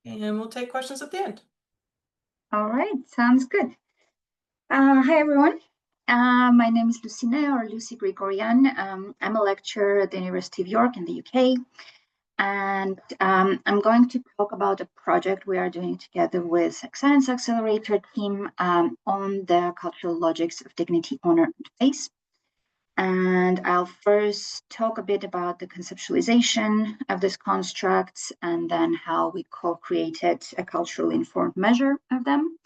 and we'll take questions at the end. All right, sounds good. Hi, everyone. My name is Lusine, or Lucy Grigoryan. I'm a lecturer at the University of York in the UK, and I'm going to talk about a project we are doing together with Science Accelerator team on the cultural logics of dignity, honor, and face. And I'll first talk a bit about the conceptualization of this construct, and then how we co-created a culturally informed measure of them.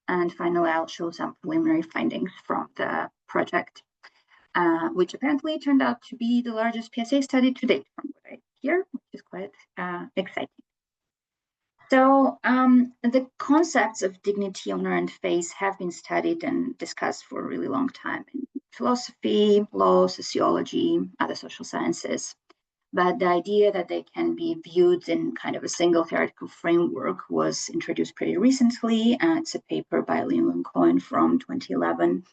And finally, I'll show some preliminary findings from the project, which apparently turned out to be the largest PSA study to date from what I hear, which is quite exciting. So the concepts of dignity, honor, and face have been studied and discussed for a really long time in philosophy, law, sociology, other social sciences. But the idea that they can be viewed in kind of a single theoretical framework was introduced pretty recently. It's a paper by Lin and Cohen from 2011,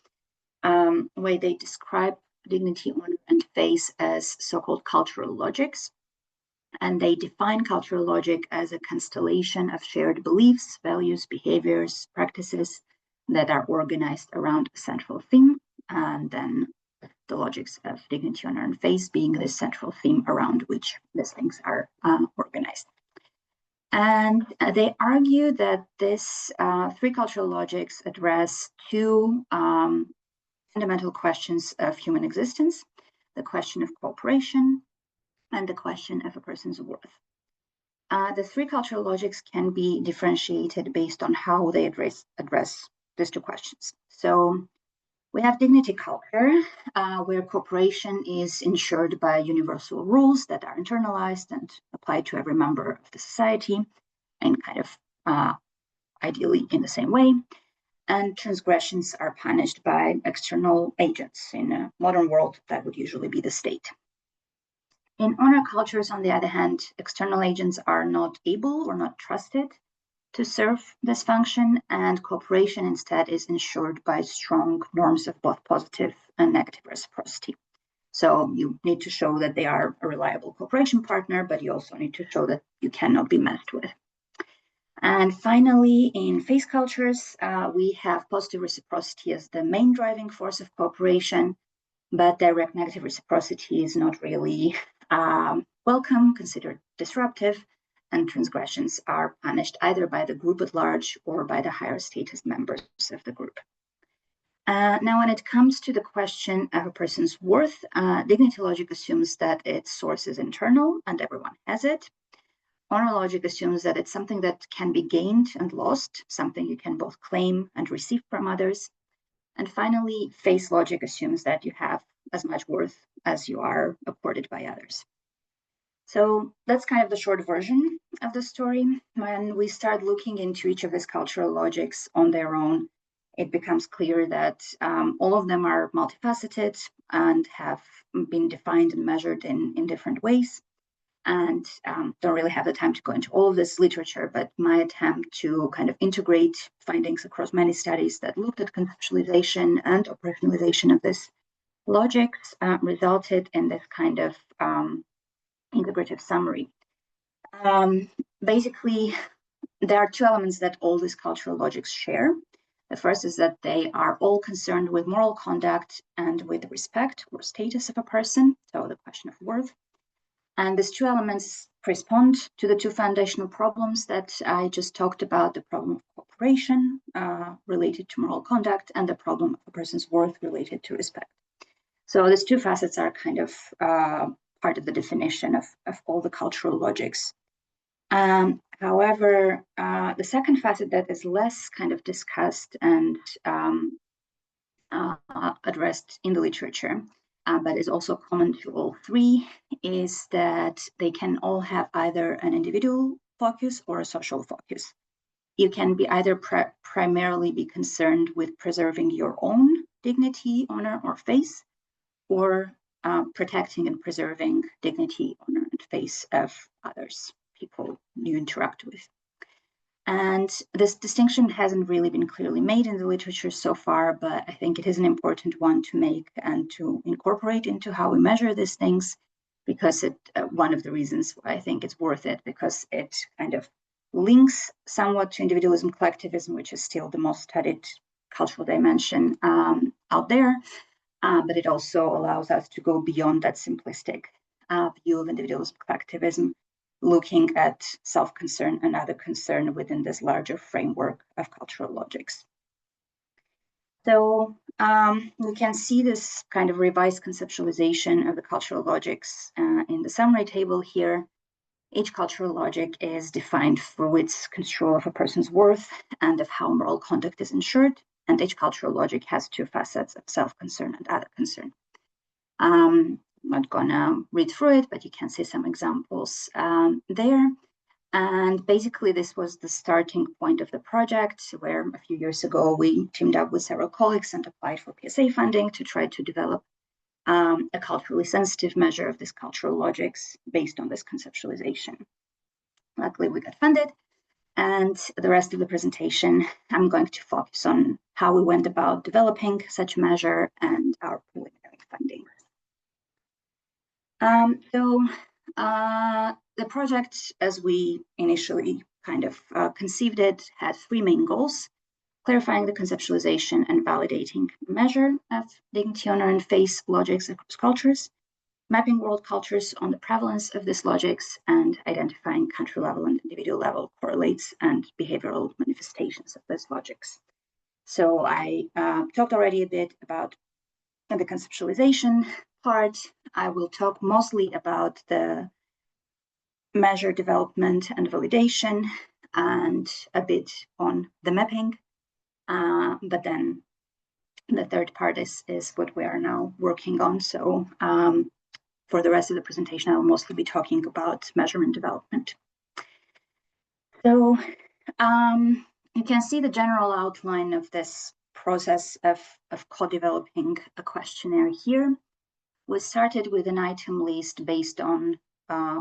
where they describe dignity, honor, and face as so-called cultural logics. And they define cultural logic as a constellation of shared beliefs, values, behaviors, practices that are organized around a central theme, and then the logics of dignity, honor, and face being the central theme around which these things are organized. And they argue that these three cultural logics address two fundamental questions of human existence: the question of cooperation and the question of a person's worth. The three cultural logics can be differentiated based on how they address these two questions. So we have dignity culture, where cooperation is ensured by universal rules that are internalized and applied to every member of the society, and kind of ideally in the same way. And transgressions are punished by external agents. In a modern world, that would usually be the state. In honor cultures, on the other hand, external agents are not able or not trusted to serve this function, and cooperation instead is ensured by strong norms of both positive and negative reciprocity. So you need to show that they are a reliable cooperation partner, but you also need to show that you cannot be messed with. And finally, in face cultures, we have positive reciprocity as the main driving force of cooperation, but direct negative reciprocity is not really welcome, considered disruptive, and transgressions are punished either by the group at large or by the higher status members of the group. Now, when it comes to the question of a person's worth, dignity logic assumes that its source is internal and everyone has it. Honor logic assumes that it's something that can be gained and lost, something you can both claim and receive from others. And finally, face logic assumes that you have as much worth as you are accorded by others. So that's kind of the short version of the story. When we start looking into each of these cultural logics on their own, it becomes clear that all of them are multifaceted and have been defined and measured in different ways. And don't really have the time to go into all of this literature, but my attempt to kind of integrate findings across many studies that looked at conceptualization and operationalization of this logics resulted in this kind of integrative summary. Basically, there are two elements that all these cultural logics share. The first is that they are all concerned with moral conduct and with respect or status of a person, so the question of worth. And these two elements correspond to the two foundational problems that I just talked about: the problem of cooperation related to moral conduct, and the problem of a person's worth related to respect. So these two facets are kind of part of the definition of all the cultural logics. However, the second facet that is less kind of discussed and addressed in the literature, but is also common to all three, is that they can all have either an individual focus or a social focus. You can be either primarily be concerned with preserving your own dignity, honor, or face, or protecting and preserving dignity, honor, and face of others, people you interact with. And this distinction hasn't really been clearly made in the literature so far, but I think it is an important one to make and to incorporate into how we measure these things, because one of the reasons why I think it's worth it, because it kind of links somewhat to individualism, collectivism, which is still the most studied cultural dimension out there, but it also allows us to go beyond that simplistic view of individualism, collectivism, looking at self-concern and other concern within this larger framework of cultural logics. So we can see this kind of revised conceptualization of the cultural logics in the summary table here. Each cultural logic is defined through its control of a person's worth and of how moral conduct is ensured, and each cultural logic has two facets of self-concern and other concern. I'm not gonna read through it, but you can see some examples there. And basically, this was the starting point of the project, where a few years ago we teamed up with several colleagues and applied for PSA funding to try to develop a culturally sensitive measure of these cultural logics based on this conceptualization. Luckily, we got funded, and the rest of the presentation, I'm going to focus on how we went about developing such a measure and our preliminary findings. The project, as we initially kind of conceived it, had three main goals: clarifying the conceptualization and validating the measure of dignity, honor, and face logics across cultures, mapping world cultures on the prevalence of these logics, and identifying country level and individual level correlates and behavioral manifestations of these logics. So I talked already a bit about the conceptualization part. I will talk mostly about the measure development and validation, and a bit on the mapping. But then the third part is what we are now working on. So for the rest of the presentation, I will mostly be talking about measurement development. So you can see the general outline of this process of co-developing a questionnaire here. We started with an item list based on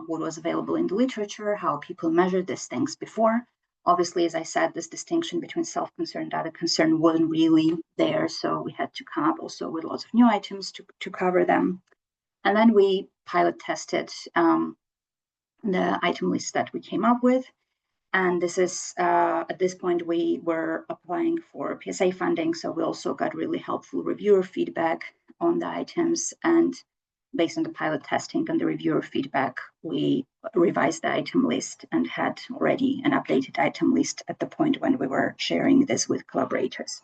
what was available in the literature, how people measured these things before. Obviously, as I said, this distinction between self-concern and other concern wasn't really there, so we had to come up also with lots of new items to cover them. And then we pilot tested the item list that we came up with. And this is, at this point, we were applying for PSA funding, so we also got really helpful reviewer feedback on the items. And based on the pilot testing and the reviewer feedback, we revised the item list and had already an updated item list at the point when we were sharing this with collaborators.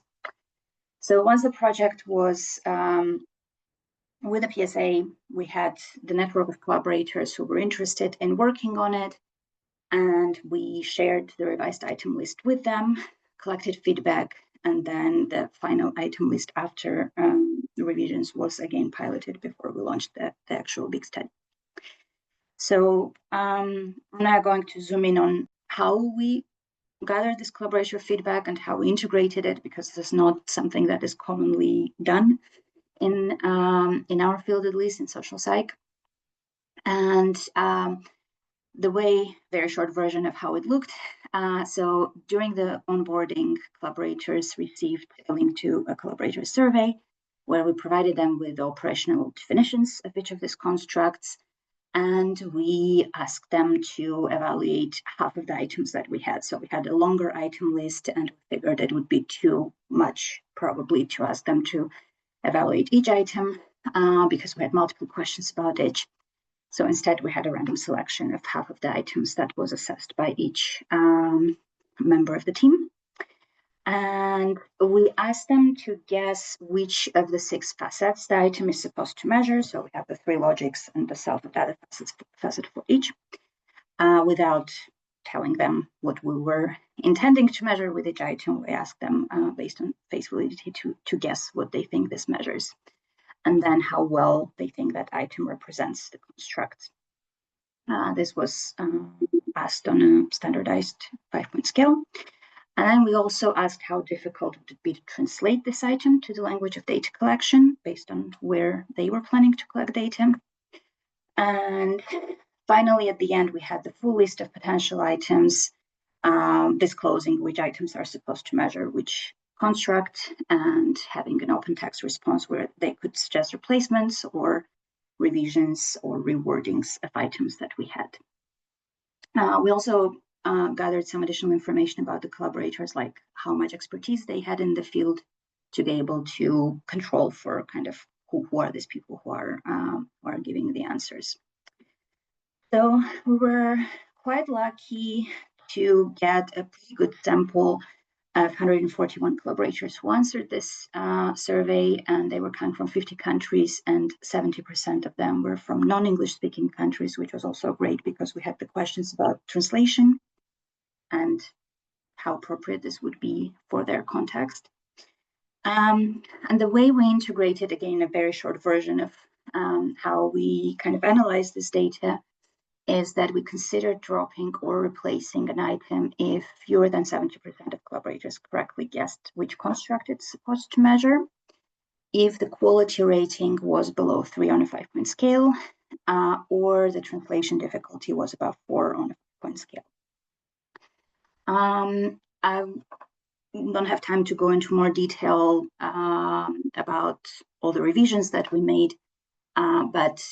So once the project was with the PSA, we had the network of collaborators who were interested in working on it, and we shared the revised item list with them, collected feedback, and then the final item list after the revisions was again piloted before we launched the actual big study. So I'm now going to zoom in on how we gathered this collaborator feedback and how we integrated it, because this is not something that is commonly done in our field, at least in social psych. And the very short version of how it looked. So during the onboarding, collaborators received a link to a collaborator survey where we provided them with operational definitions of each of these constructs. And we asked them to evaluate half of the items that we had. So we had a longer item list, and we figured it would be too much probably to ask them to evaluate each item because we had multiple questions about each. So instead, we had a random selection of half of the items that was assessed by each member of the team. And we asked them to guess which of the 6 facets the item is supposed to measure. So we have the 3 logics and the self and other facet for each, without telling them what we were intending to measure with each item. We asked them based on face validity to guess what they think this measures, and then how well they think that item represents the construct. This was asked on a standardized 5-point scale. And then we also asked how difficult would it be to translate this item to the language of data collection based on where they were planning to collect data. And finally, at the end, we had the full list of potential items, disclosing which items are supposed to measure which construct, and having an open text response where they could suggest replacements or revisions or rewordings of items that we had. We also gathered some additional information about the collaborators, like how much expertise they had in the field, to be able to control for kind of who are these people who are giving the answers. So we were quite lucky to get a pretty good sample of 141 collaborators who answered this survey, and they were coming from 50 countries, and 70% of them were from non-English speaking countries, which was also great because we had the questions about translation and how appropriate this would be for their context. And the way we integrated, again, a very short version of how we kind of analyze this data, is that we consider dropping or replacing an item if fewer than 70% of collaborators correctly guessed which construct it's supposed to measure, if the quality rating was below 3 on a 5-point scale, or the translation difficulty was above 4 on a 5-point scale. I don't have time to go into more detail about all the revisions that we made, but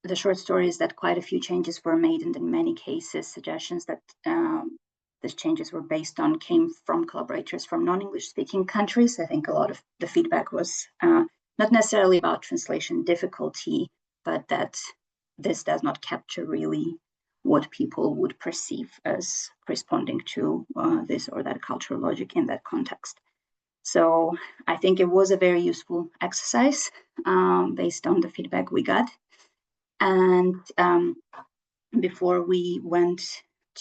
the short story is that quite a few changes were made, and in many cases, suggestions that these changes were based on came from collaborators from non-English speaking countries. I think a lot of the feedback was not necessarily about translation difficulty, but that this does not capture really what people would perceive as corresponding to this or that cultural logic in that context. So I think it was a very useful exercise based on the feedback we got. And before we went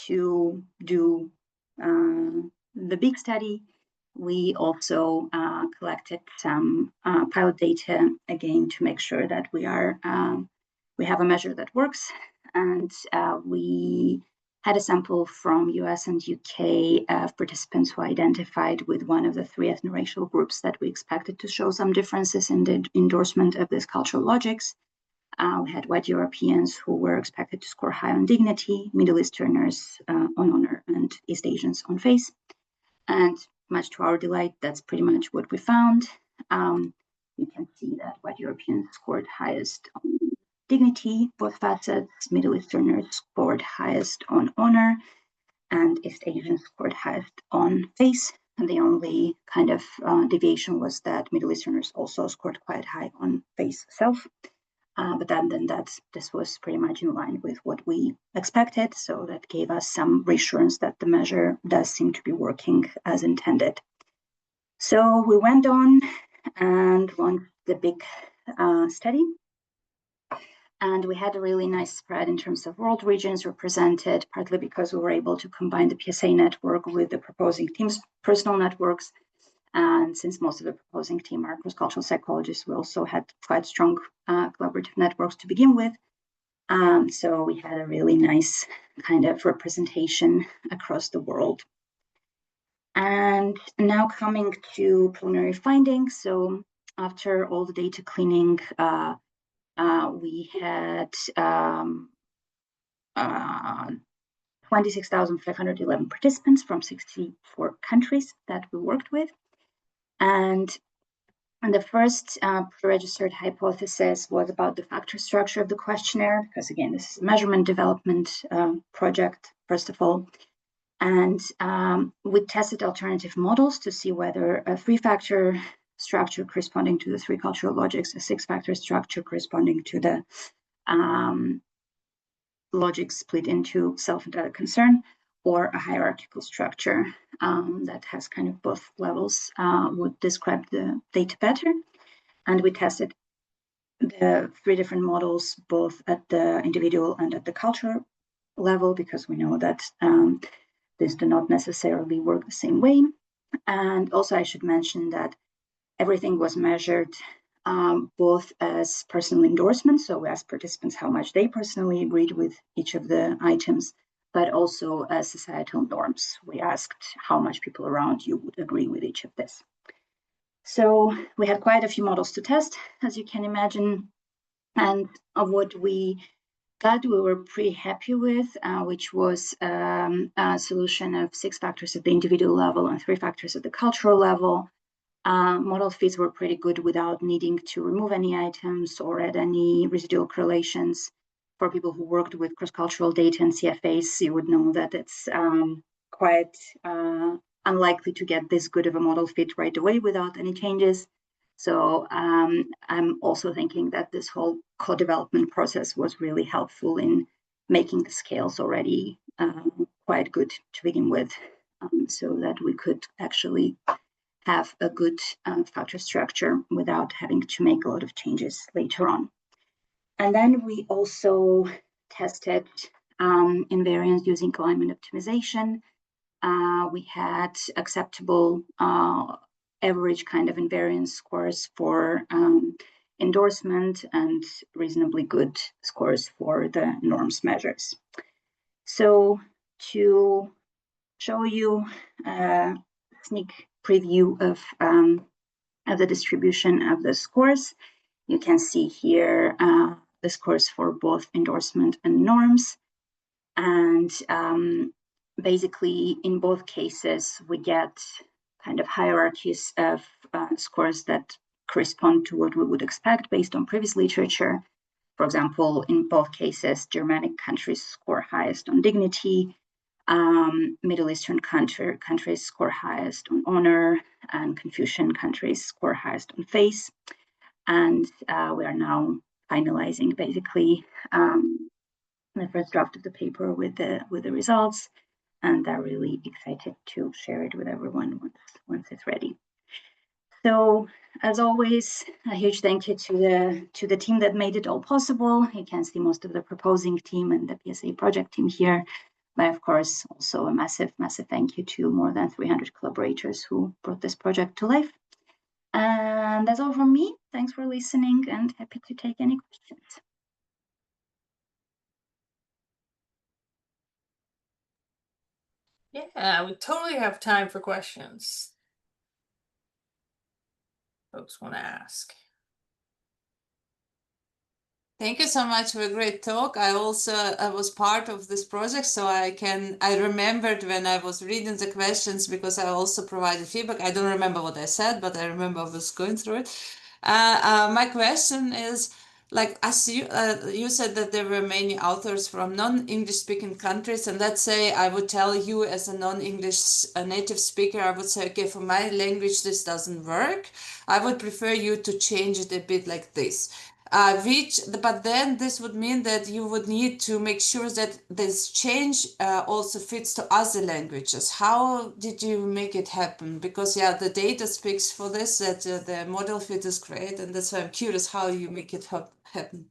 to do the big study, we also collected some pilot data, again, to make sure that we have a measure that works. And we had a sample from US and UK of participants who identified with one of the 3 ethno-racial groups that we expected to show some differences in the endorsement of these cultural logics. We had white Europeans who were expected to score high on dignity, Middle Easterners on honor, and East Asians on face. And much to our delight, that's pretty much what we found. You can see that white Europeans scored highest on dignity, both facets. Middle Easterners scored highest on honor, and East Asians scored highest on face. And the only kind of deviation was that Middle Easterners also scored quite high on face self. But then this was pretty much in line with what we expected. So that gave us some reassurance that the measure does seem to be working as intended. So we went on and launched the big study. And we had a really nice spread in terms of world regions represented, partly because we were able to combine the PSA network with the proposing team's personal networks. And since most of the proposing team are cross-cultural psychologists, we also had quite strong collaborative networks to begin with. So we had a really nice kind of representation across the world. And now coming to preliminary findings. So after all the data cleaning, we had 26,511 participants from 64 countries that we worked with. And the first pre-registered hypothesis was about the factor structure of the questionnaire, because again, this is a measurement development project, first of all. And we tested alternative models to see whether a 3-factor structure corresponding to the 3 cultural logics, a 6-factor structure corresponding to the logic split into self and other concern, or a hierarchical structure that has kind of both levels would describe the data better. And we tested the 3 different models, both at the individual and at the cultural level, because we know that these do not necessarily work the same way. And also I should mention that everything was measured both as personal endorsements, so we asked participants how much they personally agreed with each of the items, but also as societal norms. We asked how much people around you would agree with each of this. So we had quite a few models to test, as you can imagine, and of what we got, we were pretty happy with, which was a solution of 6 factors at the individual level and 3 factors at the cultural level. Model fits were pretty good without needing to remove any items or add any residual correlations. for people who worked with cross-cultural data and CFAs, you would know that it's quite unlikely to get this good of a model fit right away without any changes. So I'm also thinking that this whole co-development process was really helpful in making the scales already quite good to begin with, so that we could actually have a good factor structure without having to make a lot of changes later on. And then we also tested invariance using alignment optimization. We had acceptable average kind of invariance scores for endorsement and reasonably good scores for the norms measures. So to show you a sneak preview of the distribution of the scores, you can see here the scores for both endorsement and norms. And basically, in both cases, we get kind of hierarchies of scores that correspond to what we would expect based on previous literature. For example, in both cases, Germanic countries score highest on dignity, Middle Eastern countries score highest on honor, and Confucian countries score highest on face. And we are now finalizing basically the first draft of the paper with the results, and are really excited to share it with everyone once it's ready. So, as always, a huge thank you to the team that made it all possible. You can see most of the proposing team and the PSA project team here, but of course, also a massive thank you to more than 300 collaborators who brought this project to life. And that's all from me. Thanks for listening, and happy to take any questions. Yeah, we totally have time for questions. Folks want to ask. Thank you so much for a great talk. I was part of this project, so I remembered when I was reading the questions, because I also provided feedback. I don't remember what I said, but I remember I was going through it. My question is, like, as you said that there were many authors from non-English speaking countries, and let's say I would tell you as a non-English native speaker, I would say, okay, for my language this doesn't work. I would prefer you to change it a bit like this. But then this would mean that you would need to make sure that this change also fits to other languages. How did you make it happen? Because yeah, the data speaks for this, that the model fit is great, and that's why I'm curious how you make it happen.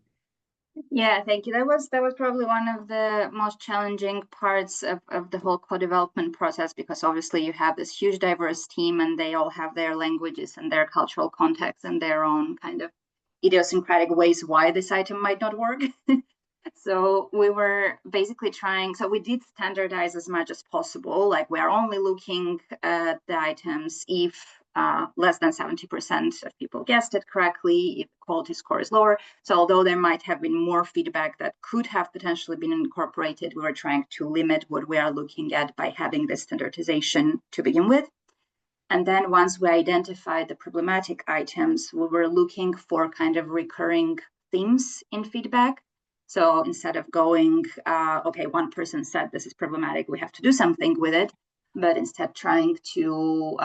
Yeah, thank you. That was probably one of the most challenging parts of the whole co-development process, because obviously you have this huge diverse team and they all have their languages and their cultural context and their own kind of idiosyncratic ways why this item might not work. So we were basically so we did standardize as much as possible. Like, we are only looking at the items if less than 70% of people guessed it correctly, if the quality score is lower. So although there might have been more feedback that could have potentially been incorporated, we were trying to limit what we are looking at by having this standardization to begin with. And then once we identified the problematic items, we were looking for kind of recurring themes in feedback. So instead of going, okay, one person said this is problematic, we have to do something with it, but instead trying to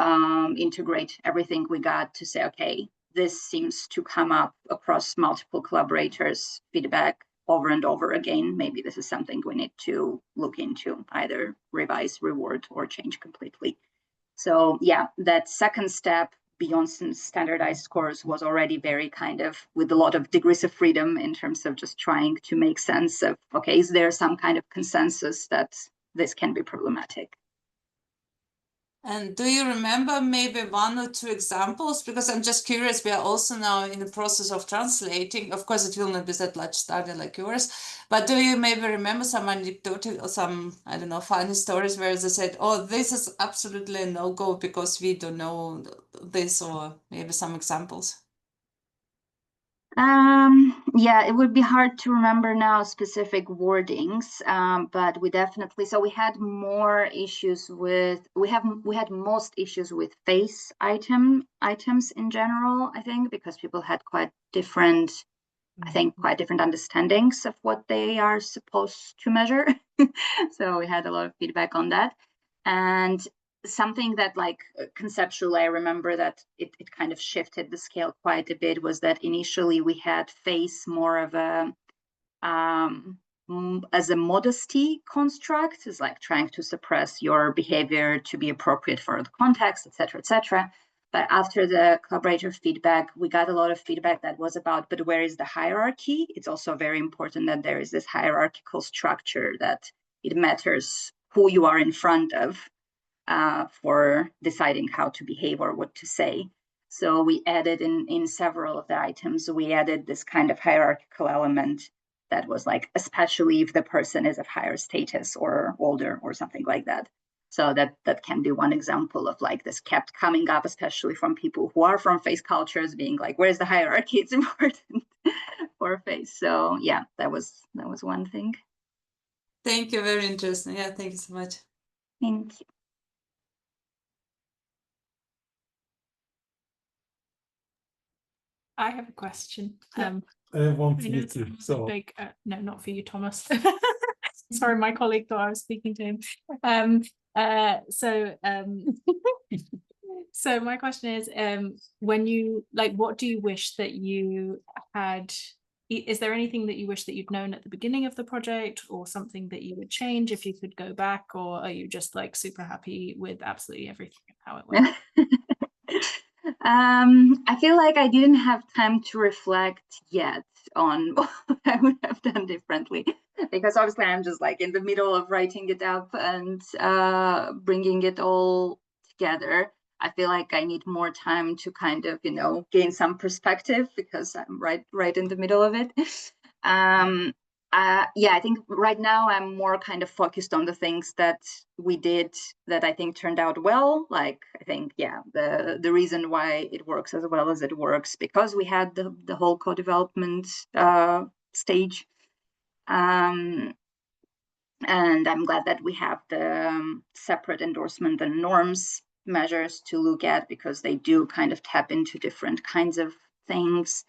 integrate everything we got to say, okay, this seems to come up across multiple collaborators' feedback over and over again. Maybe this is something we need to look into, either revise, reward, or change completely. So yeah, that second step beyond standardized scores was already very kind of with a lot of degrees of freedom in terms of just trying to make sense of, okay, is there some kind of consensus that this can be problematic? And do you remember maybe one or two examples? Because I'm just curious, we are also now in the process of translating. Of course, it will not be that large study like yours, but do you maybe remember some anecdotal or some, I don't know, funny stories where they said, oh, this is absolutely a no-go because we don't know this, or maybe some examples? Yeah, it would be hard to remember now specific wordings, but we definitely, so we had more issues with, we had most issues with face items in general, I think, because people had quite different I think, quite different understandings of what they are supposed to measure. So we had a lot of feedback on that. And something that, like, conceptually, I remember that it kind of shifted the scale quite a bit, was that initially we had face more of a as a modesty construct, is like trying to suppress your behavior to be appropriate for the context, etc., etc. But after the collaborator feedback, we got a lot of feedback that was about, but where is the hierarchy? It's also very important that there is this hierarchical structure, that it matters who you are in front of for deciding how to behave or what to say. So we added in several of the items, we added this kind of hierarchical element that was like, especially if the person is of higher status or older or something like that. So that can be one example of, like, this kept coming up, especially from people who are from face cultures, being like, where's the hierarchy? It's important for face. So yeah, that was one thing. Thank you, very interesting. Yeah, thank you so much. Thank you. I have a question. I have one for you too. So Big, no, not for you, Thomas. Sorry, my colleague thought I was speaking to him. So my question is, when you, like, what do you wish that you had? Is there anything that you wish that you'd known at the beginning of the project, or something that you would change if you could go back, or are you just like super happy with absolutely everything and how it went? I feel like I didn't have time to reflect yet on what I would have done differently, because obviously I'm just like in the middle of writing it up and bringing it all together. I feel like I need more time to kind of, gain some perspective, because I'm right in the middle of it. Yeah, I think right now I'm more kind of focused on the things that we did that I think turned out well. Like, I think, yeah, the reason why it works as well as it works, because we had the whole co-development stage. And I'm glad that we have the separate endorsement and norms measures to look at, because they do kind of tap into different kinds of things.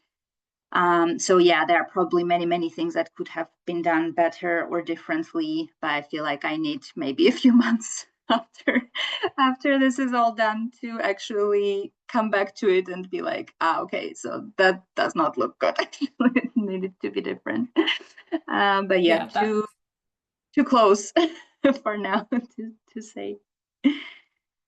So yeah, there are probably many things that could have been done better or differently, but I feel like I need maybe a few months after this is all done to actually come back to it and be like, okay, so that does not look good. It needed to be different. But yeah, too close for now to say.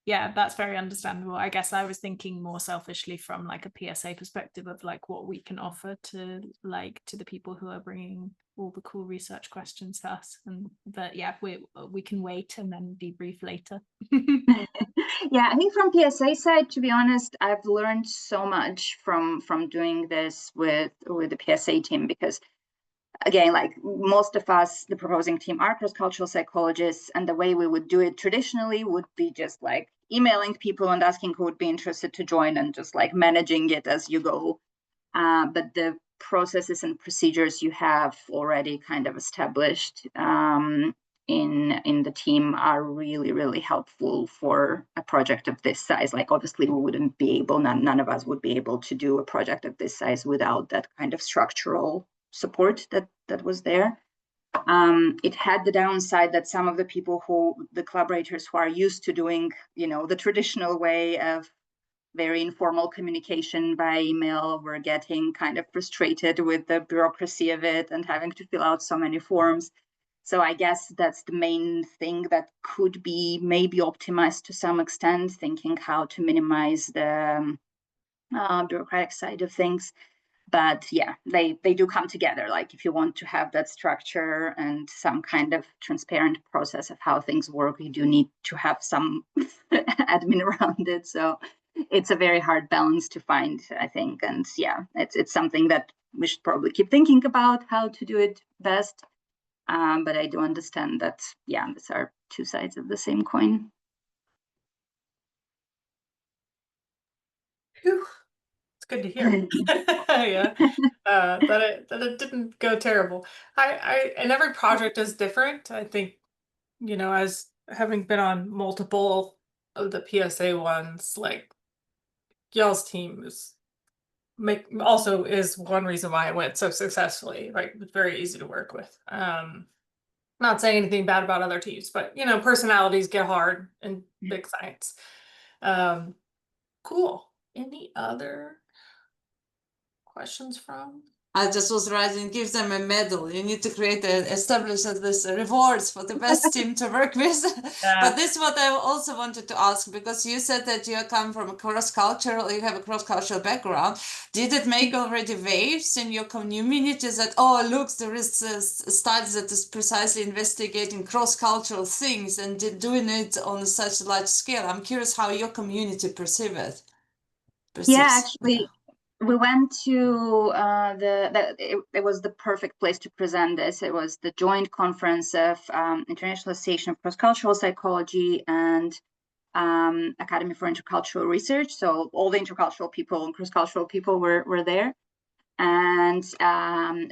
Yeah, that's very understandable. I guess I was thinking more selfishly from like a PSA perspective of like what we can offer to the people who are bringing all the cool research questions to us. But yeah, we can wait and then debrief later. Yeah, I think from PSA side, to be honest, I've learned so much from doing this with the PSA team, because again, like, most of us, the proposing team, are cross-cultural psychologists, and the way we would do it traditionally would be just like emailing people and asking who would be interested to join, and just like managing it as you go. But the processes and procedures you have already kind of established in the team are really helpful for a project of this size. Like, obviously we wouldn't be able, none of us would be able to do a project of this size without that kind of structural support that was there. It had the downside that some of the people the collaborators who are used to doing, the traditional way of very informal communication by email were getting kind of frustrated with the bureaucracy of it and having to fill out so many forms. So I guess that's the main thing that could be maybe optimized to some extent, thinking how to minimize the bureaucratic side of things. But yeah, they do come together. Like, if you want to have that structure and some kind of transparent process of how things work, you do need to have some admin around it. So it's a very hard balance to find, I think. And yeah, it's something that we should probably keep thinking about how to do it best. But I do understand that, yeah, these are two sides of the same coin. Whew. It's good to hear. Yeah, that it didn't go terrible. And every project is different. I think, as having been on multiple of the PSA ones, like, y'all's team is also is one reason why it went so successfully. Right, it's very easy to work with. Not saying anything bad about other teams, but personalities get hard in big science. Cool. Any other questions from? I just was writing, give them a medal. You need to establish this rewards for the best team to work with. But this is what I also wanted to ask, because you said that you come from you have a cross-cultural background. Did it make already waves in your communities that, oh, look, there is a study that is precisely investigating cross-cultural things and doing it on such a large scale? I'm curious how your community perceives it. Yeah, actually, we went to it was the perfect place to present this. It was the joint conference of International Association of Cross-Cultural Psychology and Academy for Intercultural Research. So all the intercultural people and cross-cultural people were there. And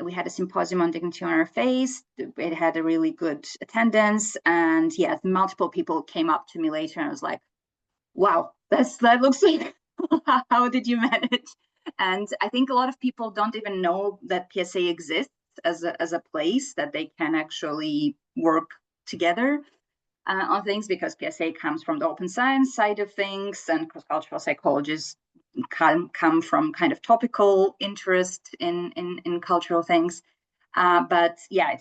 we had a symposium on dignity on our face. It had a really good attendance. And yes, multiple people came up to me later and I was like, wow, that looks like, how did you manage? And I think a lot of people don't even know that PSA exists as a place that they can actually work together on things, because PSA comes from the open science side of things, and cross-cultural psychologists come from kind of topical interest in cultural things. But yeah, I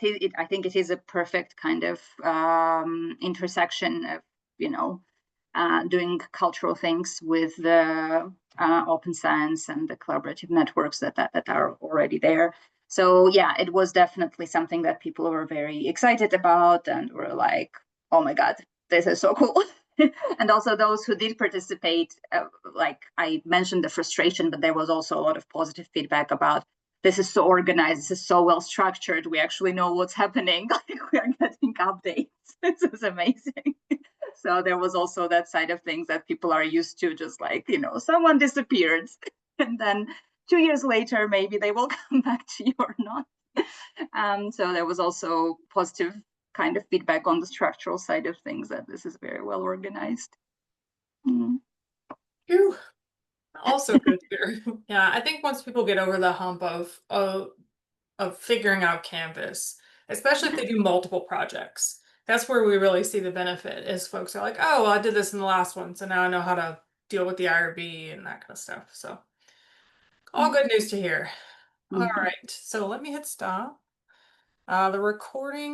think it is a perfect kind of intersection of, doing cultural things with the open science and the collaborative networks that are already there. So yeah, it was definitely something that people were very excited about and were like, oh my God, this is so cool. And also those who did participate, like I mentioned the frustration, but there was also a lot of positive feedback about, this is so organized, this is so well structured, we actually know what's happening, like we are getting updates. This is amazing. So there was also that side of things that people are used to, just like, someone disappeared and then 2 years later, maybe they will come back to you or not. So there was also positive kind of feedback on the structural side of things, that this is very well organized. Phew. Also good here. Yeah, I think once people get over the hump of figuring out Canvas, especially if they do multiple projects, that's where we really see the benefit, is folks are like, oh, well, I did this in the last one, so now I know how to deal with the IRB and that kind of stuff. So all good news to hear. All right, so let me hit stop. The recording